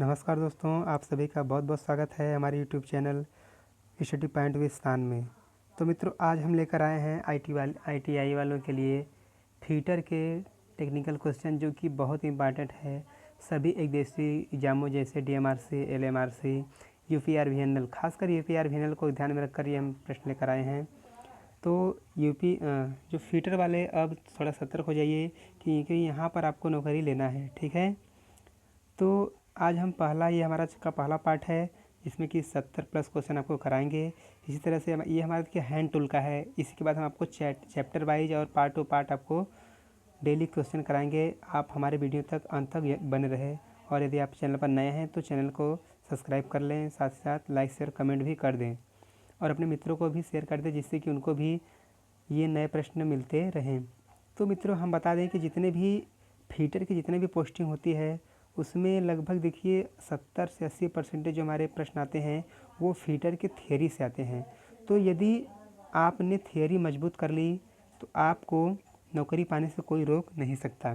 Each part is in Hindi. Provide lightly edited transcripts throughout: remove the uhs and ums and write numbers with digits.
नमस्कार दोस्तों, आप सभी का बहुत बहुत स्वागत है हमारे YouTube channel study point with स्थान में। तो मित्रों, आज हम लेकर आए हैं ITI वालों के लिए फीटर के टेक्निकल क्वेश्चन जो कि बहुत इंपॉर्टेंट है सभी एक देशी एग्जामों जैसे DMRC, LMRC, UPRVNL। खासकर UPRVNL को ध्यान में रखकर ये हम प्रश्न लेकर आए हैं। तो जो फीटर वाले अब थोड़ा सतर्क हो जाइए क्योंकि यहाँ पर आपको नौकरी लेना है, ठीक है। तो आज हम ये हमारा का पहला पार्ट है जिसमें कि 70 प्लस क्वेश्चन आपको कराएंगे। इसी तरह से ये हमारा देखिए हैंड टूल का है। इसके बाद हम आपको चैप्टर वाइज और पार्ट टू पार्ट आपको डेली क्वेश्चन कराएंगे। आप हमारे वीडियो तक अंत तक बने रहे। और यदि आप चैनल पर नए हैं तो चैनल को सब्सक्राइब कर लें, साथ साथ लाइक शेयर कमेंट भी कर दें और अपने मित्रों को भी शेयर कर दें जिससे कि उनको भी ये नए प्रश्न मिलते रहें। तो मित्रों, हम बता दें कि जितने भी फीटर की जितने भी पोस्टिंग होती है उसमें लगभग देखिए 70 से 80% जो हमारे प्रश्न आते हैं वो फीटर के थियरी से आते हैं। तो यदि आपने थियरी मजबूत कर ली तो आपको नौकरी पाने से कोई रोक नहीं सकता।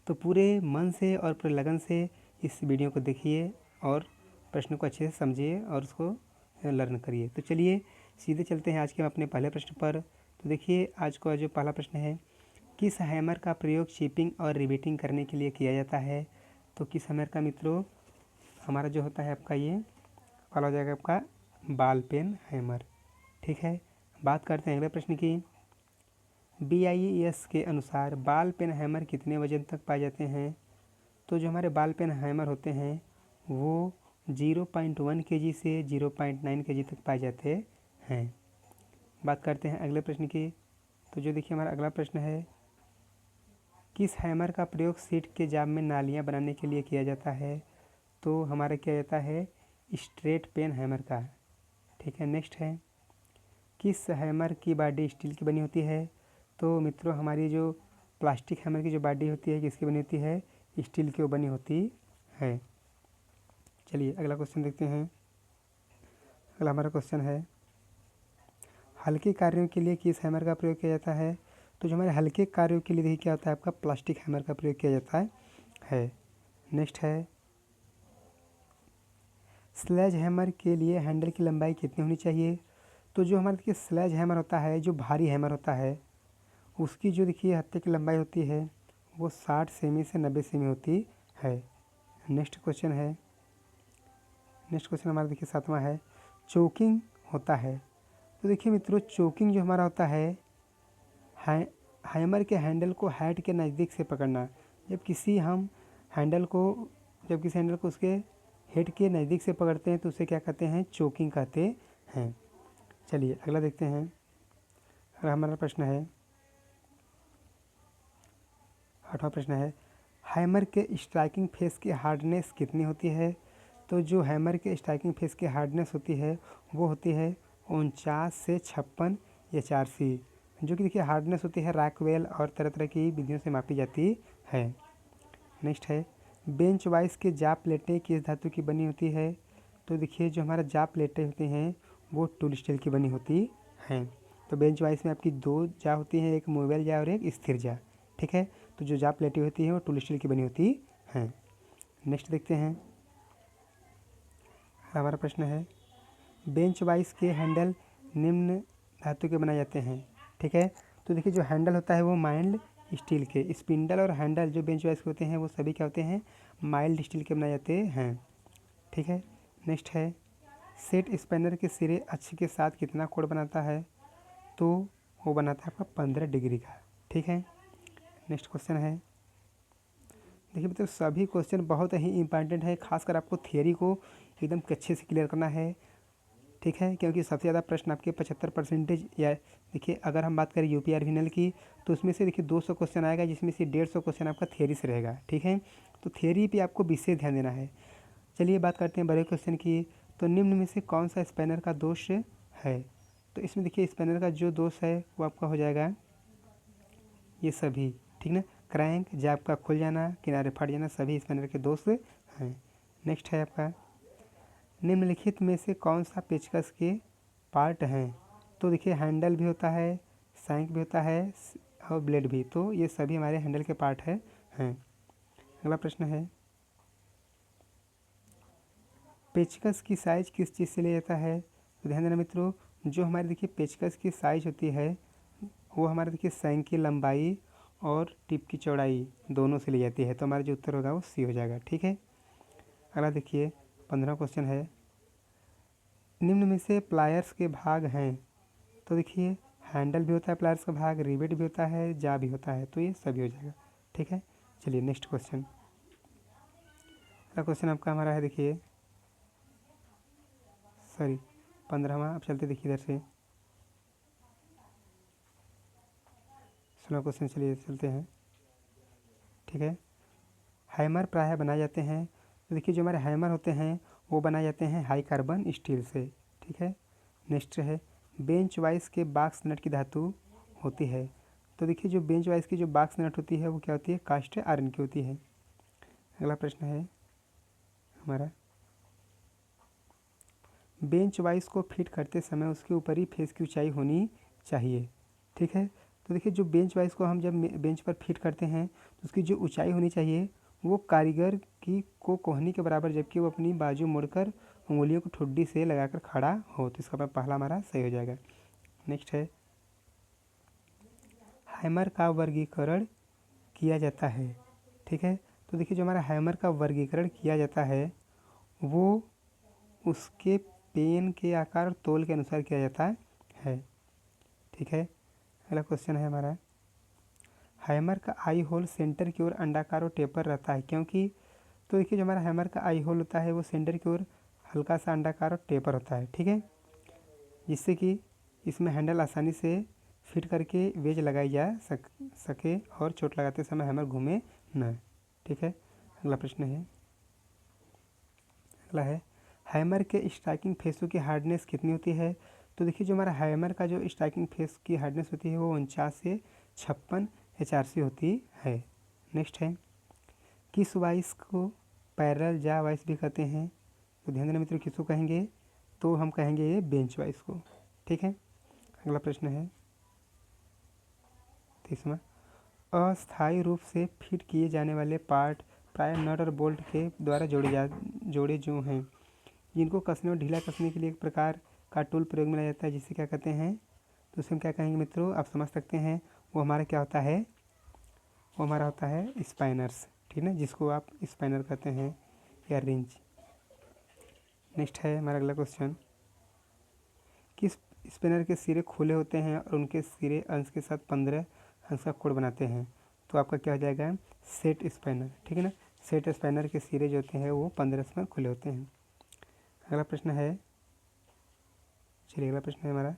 तो पूरे मन से और पूरे लगन से इस वीडियो को देखिए और प्रश्न को अच्छे से समझिए और उसको लर्न करिए। तो चलिए सीधे चलते हैं आज के अपने पहले प्रश्न पर। तो देखिए आज का जो पहला प्रश्न है, किस हैमर का प्रयोग चिपिंग और रिवेटिंग करने के लिए किया जाता है? तो किस हैमर का मित्रों? हमारा जो होता है आपका ये वाला हो जाएगा आपका बॉल पेन हैमर, ठीक है। बात करते हैं अगले प्रश्न की। BIS के अनुसार बॉल पेन हैमर कितने वजन तक पाए जाते हैं? तो जो हमारे बॉल पेन हैमर होते हैं वो 0.1 kg से 0.9 kg तक पाए जाते हैं। बात करते हैं अगले प्रश्न की। तो जो देखिए हमारा अगला प्रश्न है, किस हैमर का प्रयोग सीट के जाब में नालियाँ बनाने के लिए किया जाता है? तो हमारा किया जाता है स्ट्रेट पेन हैमर का, ठीक है। नेक्स्ट है, किस हैमर की बॉडी स्टील की बनी होती है? तो मित्रों हमारी जो प्लास्टिक हैमर की जो बॉडी होती है किसकी बनी होती है? स्टील की वो बनी होती है। चलिए अगला क्वेश्चन देखते हैं। अगला हमारा क्वेश्चन है, हल्के कार्यों के लिए किस हैमर का प्रयोग किया जाता है? तो जो हमारे हल्के कार्यों के लिए देखिए क्या होता है आपका प्लास्टिक हैमर का प्रयोग किया जाता है। नेक्स्ट है, स्लेज हैमर के लिए हैंडल की लंबाई कितनी होनी चाहिए? तो जो हमारा देखिए स्लेज हैमर होता है, जो भारी हैमर होता है, उसकी जो देखिए हत्थे की लंबाई होती है वो 60 सेमी से 90 सेमी होती है। नेक्स्ट क्वेश्चन है, नेक्स्ट क्वेश्चन हमारा देखिए 7वां है, चोकिंग होता है। तो देखिए मित्रों, चोकिंग जो हमारा होता है हैमर के हैंडल को हेड के नज़दीक से पकड़ना। जब किसी हैंडल को उसके हेड के नज़दीक से पकड़ते हैं तो उसे क्या कहते हैं? चोकिंग कहते हैं। चलिए अगला देखते हैं। अगला हमारा प्रश्न है, 8वां प्रश्न है, हैमर के स्ट्राइकिंग फेस की हार्डनेस कितनी होती है? तो जो हैमर के स्ट्राइकिंग फेस की हार्डनेस होती है वो होती है 49 से 56 HRC, जो कि देखिए हार्डनेस होती है रॉकवेल और तरह तरह की विधियों से मापी जाती है। नेक्स्ट है, बेंच वाइस के जाप प्लेटें किस धातु की बनी होती है? तो देखिए जो हमारा जाप प्लेटें होती हैं वो टूल स्टील की बनी होती हैं। तो बेंच वाइस में आपकी 2 जा होती हैं, एक मूवेबल जा और एक स्थिर जा, ठीक है। तो जो जाप प्लेटें होती हैं वो टूल स्टील की बनी होती हैं। नेक्स्ट देखते हैं। हमारा प्रश्न है, बेंच वाइस के हैंडल निम्न धातु के बनाए जाते हैं, ठीक है। तो देखिए जो हैंडल होता है वो माइल्ड स्टील के, स्पिंडल और हैंडल जो बेंच वाइस के होते हैं वो सभी क्या होते हैं? माइल्ड स्टील के बनाए जाते हैं, ठीक है। नेक्स्ट है, सेट स्पैनर के सिरे अक्ष के साथ कितना कोण बनाता है? तो वो बनाता है आपका 15 डिग्री का, ठीक है। नेक्स्ट क्वेश्चन है, देखिए मतलब सभी क्वेश्चन बहुत ही इंपॉर्टेंट है, खासकर आपको थियरी को एकदम अच्छे से क्लियर करना है, ठीक है। क्योंकि सबसे ज़्यादा प्रश्न आपके 75% या देखिए अगर हम बात करें UPRVNL की तो उसमें से देखिए 200 क्वेश्चन आएगा जिसमें से 150 क्वेश्चन आपका थियरी से रहेगा, ठीक है। तो थियरी पे आपको विशेष ध्यान देना है। चलिए बात करते हैं बड़े क्वेश्चन की। तो निम्न में से कौन सा स्पैनर का दोष है? तो इसमें देखिए स्पैनर का जो दोष है वो आपका हो जाएगा ये सभी, ठीक ना। क्रैंक, जाप का खुल जाना, किनारे फट जाना, सभी स्पैनर के दोष हैं। नेक्स्ट है आपका, निम्नलिखित में से कौन सा पेचकस के पार्ट हैं? तो देखिए हैंडल भी होता है, सैंक भी होता है और ब्लेड भी, तो ये सभी हमारे हैंडल के पार्ट हैं। अगला प्रश्न है, पेचकस की साइज़ किस चीज़ से लिया जाता है? तो ध्यान देना मित्रों, जो हमारी देखिए पेचकस की साइज़ होती है वो हमारे देखिए सैंक की लंबाई और टिप की चौड़ाई दोनों से ली जाती है। तो हमारा जो उत्तर होगा वो सी हो जाएगा। ठीक है, अगला देखिए 15वां क्वेश्चन है, निम्न में से प्लायर्स के भाग हैं। तो देखिए हैंडल भी होता है प्लायर्स का भाग, रिवेट भी होता है, जा भी होता है, तो ये सभी हो जाएगा। ठीक है, चलिए नेक्स्ट क्वेश्चन। अगला क्वेश्चन आपका हमारा है देखिए, सॉरी 15वां, अब चलते देखिए इधर से 16वां क्वेश्चन, चलिए चलते हैं। ठीक है, हैमर प्रायः बनाए जाते हैं। तो देखिए जो हमारे हैमर होते हैं वो बनाए जाते हैं हाई कार्बन स्टील से। ठीक है, नेक्स्ट है, बेंच वाइस के बॉक्स नट की धातु होती है। तो देखिए जो बेंच वाइस की जो बॉक्स नट होती है वो क्या होती है? कास्ट आयरन की होती है। अगला प्रश्न है हमारा, बेंच वाइस को फिट करते समय उसके ऊपरी फेस की ऊंचाई होनी चाहिए। ठीक है, तो देखिए जो बेंच वाइस को हम जब बेंच पर फिट करते हैं तो उसकी जो ऊंचाई होनी चाहिए वो कारीगर की को कोहनी के बराबर, जबकि वो अपनी बाजू मोड़कर उंगलियों को ठुड्डी से लगाकर खड़ा हो। तो इसका पहला हमारा सही हो जाएगा। नेक्स्ट है, हैमर का वर्गीकरण किया जाता है। ठीक है, तो देखिए जो हमारा हैमर का वर्गीकरण किया जाता है वो उसके पेन के आकार और तोल के अनुसार किया जाता है। ठीक है, अगला क्वेश्चन है हमारा, हैमर का आई होल सेंटर की ओर अंडाकार और टेपर रहता है क्योंकि? तो देखिए जो हमारा हैमर का आई होल होता है वो सेंटर की ओर हल्का सा अंडाकार और टेपर होता है। ठीक है, जिससे कि इसमें हैंडल आसानी से फिट करके वेज लगाई जा सके और चोट लगाते समय हैमर घूमे न। ठीक है, अगला प्रश्न है, अगला है, हैमर के स्ट्राइकिंग फेसों की हार्डनेस कितनी होती है? तो देखिए जो हमारा हैमर का जो स्ट्राइकिंग फेस की हार्डनेस होती है वो 49 से 56 HRC होती है। नेक्स्ट है, किस वाइस को पैरेलल जा वाइस भी कहते हैं? तो ध्यान देना मित्रों, किसको कहेंगे? तो हम कहेंगे ये बेंच वाइस को। ठीक है, अगला प्रश्न है 30वां, अस्थायी रूप से फिट किए जाने वाले पार्ट प्राय नट और बोल्ट के द्वारा जोड़े जो हैं, जिनको कसने और ढीला कसने के लिए एक प्रकार का टूल प्रयोग में लाया जाता है, जिसे क्या कहते हैं? तो उसे हम क्या कहेंगे मित्रों, आप समझ सकते हैं। वो हमारा क्या होता है? वो हमारा होता है स्पाइनर्स। ठीक है, जिसको आप स्पाइनर कहते हैं या रिंच। नेक्स्ट है हमारा अगला क्वेश्चन, किस स्पिनर के सिरे खुले होते हैं और उनके सिरे अंश के साथ 15 अंश का कोण बनाते हैं? तो आपका क्या हो जाएगा? Set spanner. ठीक है ना, सेट स्पैनर के सिरे जो होते हैं वो 15 अंश में खुले होते हैं। अगला प्रश्न है, चलिए अगला प्रश्न है हमारा,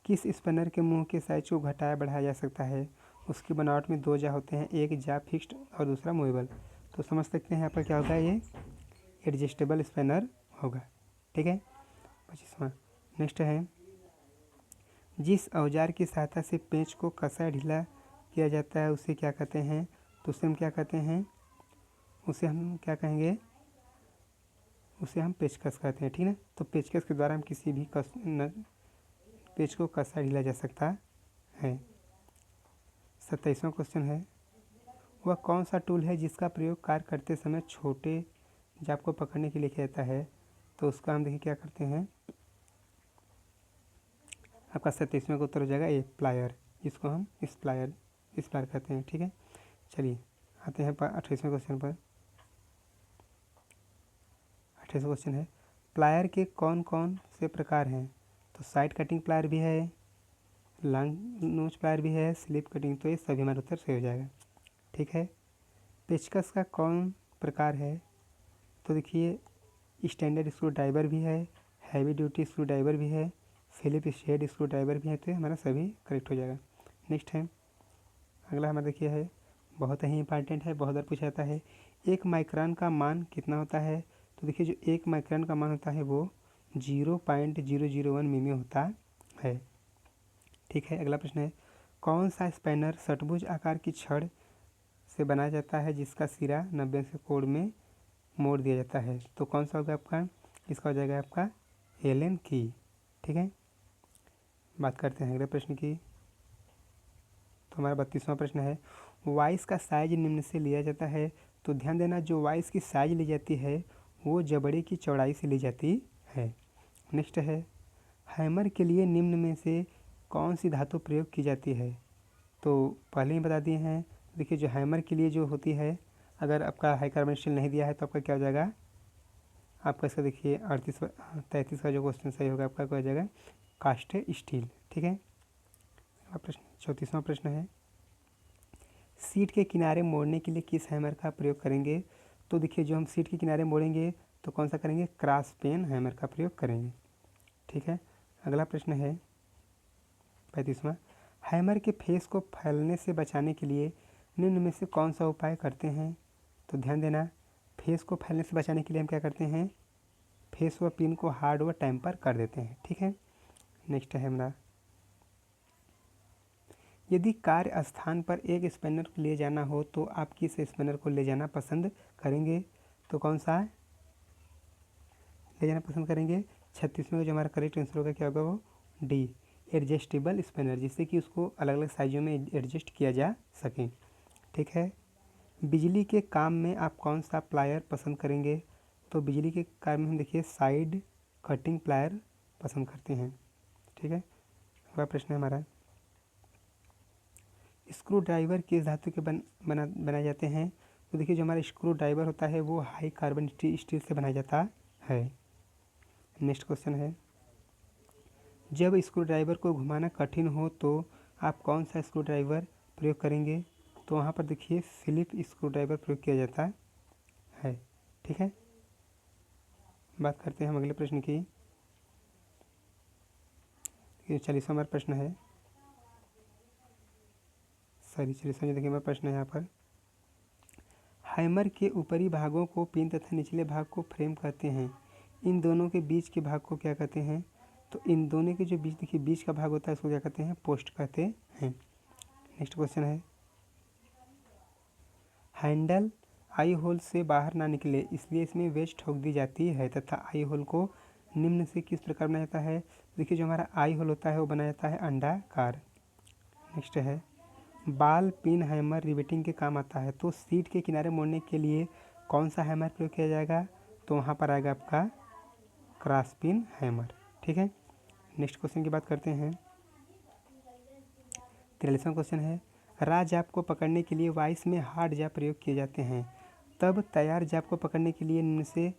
किस स्पैनर के मुंह के साइज को घटाया बढ़ाया जा सकता है? उसकी बनावट में 2 जा होते हैं, एक जा फिक्स्ड और दूसरा मूवेबल। तो समझ सकते हैं आपका क्या होगा, ये एडजस्टेबल स्पैनर होगा। ठीक है, 25वां। नेक्स्ट है, जिस औजार की सहायता से पेंच को कसा ढीला किया जाता है उसे क्या कहते हैं? तो उसे हम क्या कहते हैं? उसे हम क्या कहेंगे? उसे हम पेचकस कहते हैं। ठीक है, तो पेचकस के द्वारा हम किसी भी पेच को कसा ढीला जा सकता है। 27वां क्वेश्चन है, वह कौन सा टूल है जिसका प्रयोग कार्य करते समय छोटे जाप को पकड़ने के लिए किया जाता है? तो उसका हम देखिए क्या करते हैं, आपका 27वें का उत्तर हो जाएगा ए प्लायर, जिसको हम स्प्लायर कहते हैं। ठीक है, चलिए आते हैं 28वें क्वेश्चन पर। 28वां क्वेश्चन है, प्लायर के कौन कौन से प्रकार हैं? तो साइड कटिंग प्लायर भी है, लॉन्ग नोच प्लायर भी है, स्लिप कटिंग, तो ये सभी हमारा उत्तर सही हो जाएगा। ठीक है, पेचकस का कौन प्रकार है? तो देखिए स्टैंडर्ड स्क्रू ड्राइवर भी है, हैवी ड्यूटी स्क्रू ड्राइवर भी है, फिलिप शेड स्क्रू ड्राइवर भी है, तो हमारा सभी करेक्ट हो जाएगा। नेक्स्ट है अगला हमारा देखिए है, बहुत ही इंपॉर्टेंट है, बहुत बार पूछा जाता है, 1 माइक्रोन का मान कितना होता है? तो देखिए जो 1 माइक्रोन का मान होता है वो 0.001 मिमी होता है। ठीक है, अगला प्रश्न है, कौन सा स्पैनर षट्भुज आकार की छड़ से बनाया जाता है जिसका सिरा 90 से कोण में मोड़ दिया जाता है? तो कौन सा होगा आपका? इसका हो जाएगा आपका एलन की। ठीक है, बात करते हैं अगले प्रश्न की। तो हमारा 32वां प्रश्न है, वाइस का साइज निम्न से लिया जाता है। तो ध्यान देना, जो वाइस की साइज ली जाती है वो जबड़े की चौड़ाई से ली जाती है। नेक्स्ट है, हैमर के लिए निम्न में से कौन सी धातु प्रयोग की जाती है? तो पहले ही बता दिए हैं। देखिए जो हैमर के लिए जो होती है, अगर आपका हाई कार्बन स्टील नहीं दिया है तो आपका क्या हो जाएगा, आपका इसका देखिए 33 का जो क्वेश्चन सही होगा आपका क्या हो जाएगा, कास्ट स्टील। ठीक है। प्रश्न 34वां प्रश्न है, सीट के किनारे मोड़ने के लिए किस हैमर का प्रयोग करेंगे? तो देखिए जो हम सीट के किनारे मोड़ेंगे तो कौन सा करेंगे, क्रॉस पेन हैमर का प्रयोग करेंगे। ठीक है। अगला प्रश्न है 35वां, हैमर के फेस को फैलने से बचाने के लिए निम्न में से कौन सा उपाय करते हैं? तो ध्यान देना, फेस को फैलने से बचाने के लिए हम क्या करते हैं, फेस व पिन को हार्ड व टेम्पर कर देते हैं। ठीक है। नेक्स्ट है हमारा, यदि कार्य स्थान पर एक स्पैनर को ले जाना हो तो आप किस स्पैनर को ले जाना पसंद करेंगे? तो कौन सा ले जाना पसंद करेंगे? 36वें का जो हमारा करेक्ट आंसर होगा क्या होगा, वो डी, एडजस्टेबल स्पैनर, जिससे कि उसको अलग अलग साइजों में एडजस्ट किया जा सके। ठीक है। बिजली के काम में आप कौन सा प्लायर पसंद करेंगे? तो बिजली के काम में हम देखिए साइड कटिंग प्लायर पसंद करते हैं। ठीक है। अगला प्रश्न है हमारा, स्क्रू ड्राइवर किस धातु के बनाए जाते हैं? तो देखिए जो हमारा स्क्रू ड्राइवर होता है वो हाई कार्बन स्टील से बनाया जाता है। नेक्स्ट क्वेश्चन है, जब स्क्रू ड्राइवर को घुमाना कठिन हो तो आप कौन सा स्क्रू ड्राइवर प्रयोग करेंगे? तो वहाँ पर देखिए फिलिप स्क्रू ड्राइवर प्रयोग किया जाता है। ठीक है। बात करते हैं हम अगले प्रश्न की। 40वां हमारा प्रश्न है, देखिए हमारा प्रश्न है यहाँ पर, हैमर के ऊपरी भागों को पिन तथा निचले भाग को फ्रेम कहते हैं, इन दोनों के बीच के भाग को क्या कहते हैं? तो इन दोनों के जो बीच देखिए बीच का भाग होता है उसको क्या कहते हैं, पोस्ट कहते हैं। नेक्स्ट क्वेश्चन है, हैंडल आई होल से बाहर ना निकले इसलिए इसमें वेज ठोक दी जाती है तथा आई होल को निम्न से किस प्रकार बनाया जाता है? देखिए जो हमारा आई होल होता है वो बनाया जाता है अंडाकार। नेक्स्ट है, बाल पिन हैमर रिवेटिंग के काम आता है, तो सीट के किनारे मोड़ने के लिए कौन सा हैमर प्रयोग किया जाएगा? तो वहाँ पर आएगा आपका क्रॉस पिन हैमर। ठीक है। नेक्स्ट क्वेश्चन की बात करते हैं। 43वां क्वेश्चन है, रा जाप को पकड़ने के लिए वाइस में हार्ड जाप प्रयोग किए जाते हैं, तब तैयार जाप को पकड़ने के लिए इनमें से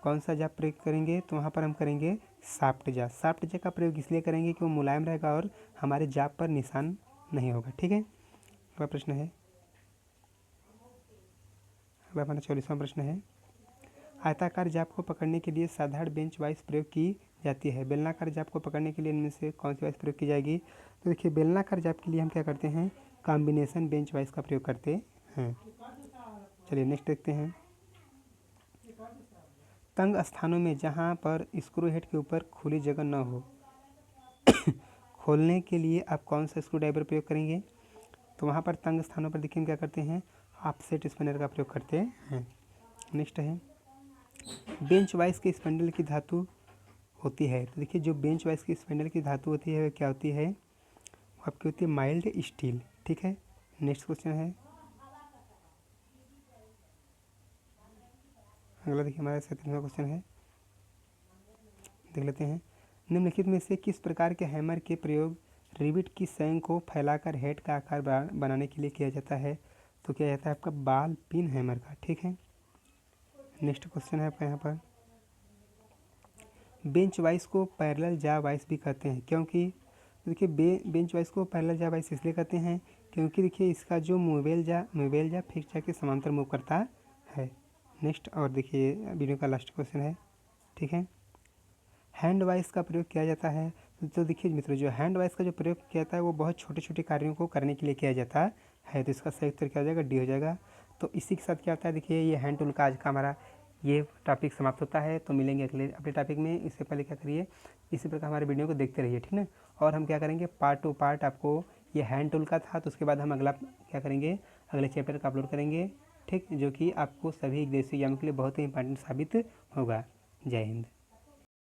कौन सा जाप प्रयोग करेंगे? तो वहाँ पर हम करेंगे सॉफ्ट जाप। सॉफ्ट जाप का प्रयोग इसलिए करेंगे कि वो मुलायम रहेगा और हमारे जाप पर निशान नहीं होगा। ठीक है। अगला प्रश्न है, अगला हमारा 44वां प्रश्न है, आयताकार जाप को पकड़ने के लिए साधारण बेंच वाइस प्रयोग की जाती है, बेलनाकार जाप को पकड़ने के लिए इनमें से कौन सी वाइस प्रयोग की जाएगी? तो देखिए बेलनाकार जाप के लिए हम क्या करते हैं, कॉम्बिनेशन बेंच वाइस का प्रयोग करते हैं। चलिए नेक्स्ट देखते हैं, तंग स्थानों में जहाँ पर स्क्रू हेड के ऊपर खुली जगह न हो खोलने के लिए आप कौन सा स्क्रू ड्राइवर प्रयोग करेंगे? तो वहाँ पर तंग स्थानों पर देखिए हम क्या करते हैं, ऑफसेट स्पिनर का प्रयोग करते हैं। नेक्स्ट है, बेंच वाइस के स्पैंडल की धातु होती है, तो देखिए जो बेंच वाइस की स्पैंडल की धातु होती है क्या होती है, वो आपकी होती है माइल्ड स्टील। ठीक है। नेक्स्ट क्वेश्चन है, अगला देखिए हमारा 37वां क्वेश्चन है, देख लेते हैं, निम्नलिखित में से किस प्रकार के हैमर के प्रयोग रिविट की सैंग को फैलाकर हेड का आकार बनाने के लिए किया जाता है? तो क्या जाता है आपका बाल पिन हैमर का। ठीक है। नेक्स्ट क्वेश्चन है आपका यहाँ पर, बेंच वाइस को पैरेलल जा वाइस भी कहते हैं, क्योंकि देखिए बेंच वाइस को पैरेलल जा वाइस इसलिए कहते हैं क्योंकि देखिए इसका जो मूवेल जा फिक्स जा के समांतर मूव करता है। नेक्स्ट और देखिए वीडियो का लास्ट क्वेश्चन है। ठीक है। हैंड वाइस का प्रयोग किया जाता है, तो देखिए मित्रों जो हैंड वाइस का जो प्रयोग किया जाता है वो बहुत छोटे छोटे कार्यों को करने के लिए किया जाता है, तो इसका सही उत्तर क्या हो जाएगा, डी हो जाएगा। तो इसी के साथ क्या होता है, देखिए ये हैंड टूल का आज का हमारा ये टॉपिक समाप्त होता है। तो मिलेंगे अगले टॉपिक में। इससे पहले क्या करिए, इसी प्रकार हमारे वीडियो को देखते रहिए, ठीक है। और हम क्या करेंगे, पार्ट टू पार्ट आपको ये हैंड टूल का था, तो उसके बाद हम अगला क्या करेंगे, अगले चैप्टर का अपलोड करेंगे, ठीक, जो कि आपको सभी देशी एग्जाम के लिए बहुत ही इंपॉर्टेंट साबित होगा। जय हिंद।